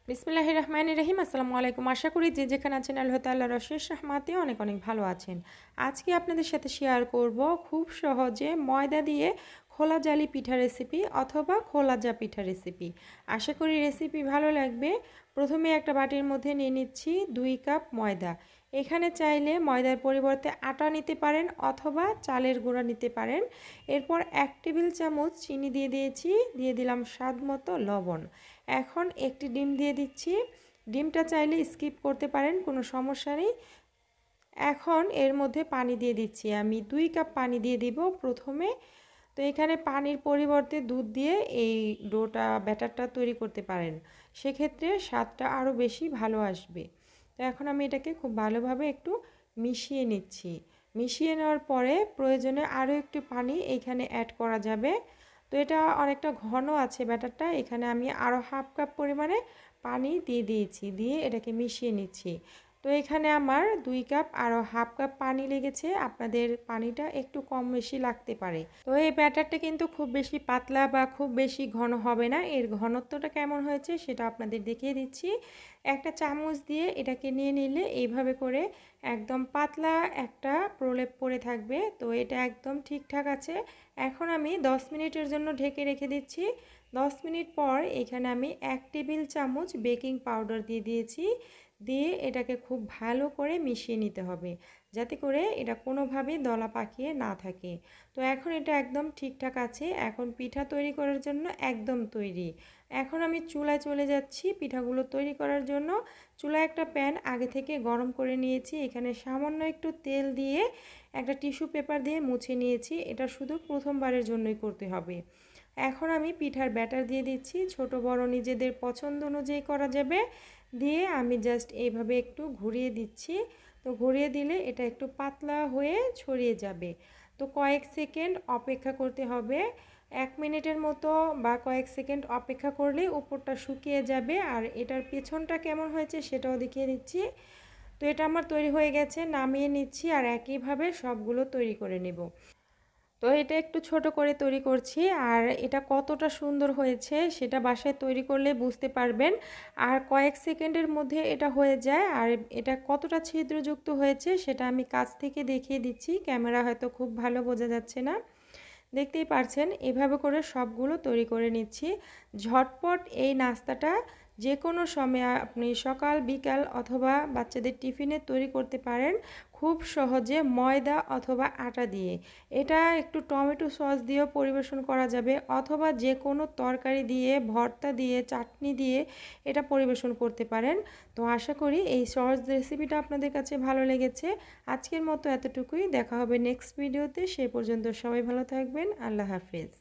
বিসমিল্লাহির রহমানির রহিম। আসসালামু আলাইকুম। আশা করি যে যেখানে আছেন আল্লাহ তাআলার অশেষ রহমতে অনেক অনেক ভালো আছেন। আজকে আপনাদের সাথে শেয়ার করব খুব সহজে ময়দা দিয়ে খোলা জালি পিঠা রেসিপি অথবা খোলা জা পিঠা রেসিপি। আশা করি রেসিপি ভালো লাগবে। প্রথমে একটা বাটির মধ্যে নিয়ে নিচ্ছি 2 কাপ ময়দা। এখানে চাইলে ময়দার পরিবর্তে আটা নিতে পারেন অথবা চালের গুঁড়া নিতে পারেন। এরপর 1 টেবিল চামচ চিনি দিয়ে দিয়েছি, দিয়ে দিলাম স্বাদ মতো লবণ। এখন একটি ডিম দিয়ে দিচ্ছি। ডিমটা চাইলে স্কিপ করতে পারেন, কোনো সমস্যা নেই। এখন এর মধ্যে পানি দিয়ে দিচ্ছি। আমি 2 কাপ পানি দিয়ে দিব প্রথমে। তো এখানে পানির পরিবর্তে দুধ দিয়ে এই ব্যাটারটা তৈরি করতে পারেন, সেক্ষেত্রে স্বাদটা আরও বেশি ভালো আসবে। তো এখন আমি এটাকে খুব ভালোভাবে একটু মিশিয়ে নিচ্ছি। মিশিয়ে নেওয়ার পরে প্রয়োজনে আরও একটু পানি এইখানে অ্যাড করা যাবে। তো এটা অনেকটা ঘন আছে ব্যাটারটা, এখানে আমি আরও হাফ কাপ পরিমাণে পানি দিয়ে দিয়েছি, দিয়ে এটাকে মিশিয়ে নিচ্ছি। তো এখানে আমার 2 কাপ আরও হাফ কাপ পানি লেগেছে, আপনাদের পানিটা একটু কম বেশি লাগতে পারে। তো এই ব্যাটারটা কিন্তু খুব বেশি পাতলা বা খুব বেশি ঘন হবে না। এর ঘনত্বটা কেমন হয়েছে সেটা আপনাদের দেখিয়ে দিচ্ছি। একটা চামচ দিয়ে এটাকে নিয়ে নিলে এইভাবে করে একদম পাতলা একটা প্রলেপ পড়ে থাকবে। তো এটা একদম ঠিকঠাক আছে। এখন আমি 10 মিনিটের জন্য ঢেকে রেখে দিচ্ছি। 10 মিনিট পর এখানে আমি 1 টেবিল চামচ বেকিং পাউডার দিয়ে দিয়েছি, দিয়ে এটাকে খুব ভালো করে মিশিয়ে নিতে হবে, যাতে করে এটা কোনোভাবেই দলা পাকিয়ে না থাকে। তো এখন এটা একদম ঠিকঠাক আছে। এখন পিঠা তৈরি করার জন্য একদম তৈরি। এখন আমি চুলায় চলে যাচ্ছি পিঠাগুলো তৈরি করার জন্য। চুলায় একটা প্যান আগে থেকে গরম করে নিয়েছি, এখানে সামান্য একটু তেল দিয়ে একটা টিস্যু পেপার দিয়ে মুছে নিয়েছি। এটা শুধু প্রথমবারের জন্যই করতে হবে। এখন আমি পিঠার ব্যাটার দিয়ে দিচ্ছি, ছোট বড় নিজেদের পছন্দ অনুযায়ী করা যাবে। দিয়ে আমি জাস্ট এইভাবে একটু ঘুরিয়ে দিচ্ছি। তো ঘুরিয়ে দিলে এটা একটু পাতলা হয়ে ছড়িয়ে যাবে। তো কয়েক সেকেন্ড অপেক্ষা করতে হবে, 1 মিনিটের মতো বা কয়েক সেকেন্ড অপেক্ষা করলেই উপরটা শুকিয়ে যাবে। আর এটার পেছনটা কেমন হয়েছে সেটাও দেখিয়ে দিচ্ছি। তো এটা আমার তৈরি হয়ে গেছে, নামিয়ে নিচ্ছি আর একইভাবে সবগুলো তৈরি করে নেব। তো এটা একটু ছোট করে তৈরি করছি, আর এটা কতটা সুন্দর হয়েছে সেটা বাসায় তৈরি করলে বুঝতে পারবেন। আর কয়েক সেকেন্ডের মধ্যে এটা হয়ে যায়। আর এটা কতটা ছিদ্রযুক্ত হয়েছে সেটা আমি কাছ থেকে দেখিয়ে দিচ্ছি, ক্যামেরা হয়তো খুব ভালো বোঝা যাচ্ছে না। দেখতেই পারছেন এভাবে করে সবগুলো তৈরি করে নিচ্ছি। ঝটপট এই নাস্তাটা যে কোনো সময় আপনি সকাল বিকাল অথবা বাচ্চাদের টিফিনে তৈরি করতে পারেন খুব সহজে ময়দা অথবা আটা দিয়ে। এটা একটু টমেটো সস দিয়েও পরিবেশন করা যাবে অথবা যে কোনো তরকারি দিয়ে, ভর্তা দিয়ে, চাটনি দিয়ে এটা পরিবেশন করতে পারেন। তো আশা করি এই সহজ রেসিপিটা আপনাদের কাছে ভালো লেগেছে। আজকের মতো এতটুকুই, দেখা হবে নেক্সট ভিডিওতে। সে পর্যন্ত সবাই ভালো থাকবেন। আল্লাহ হাফেজ।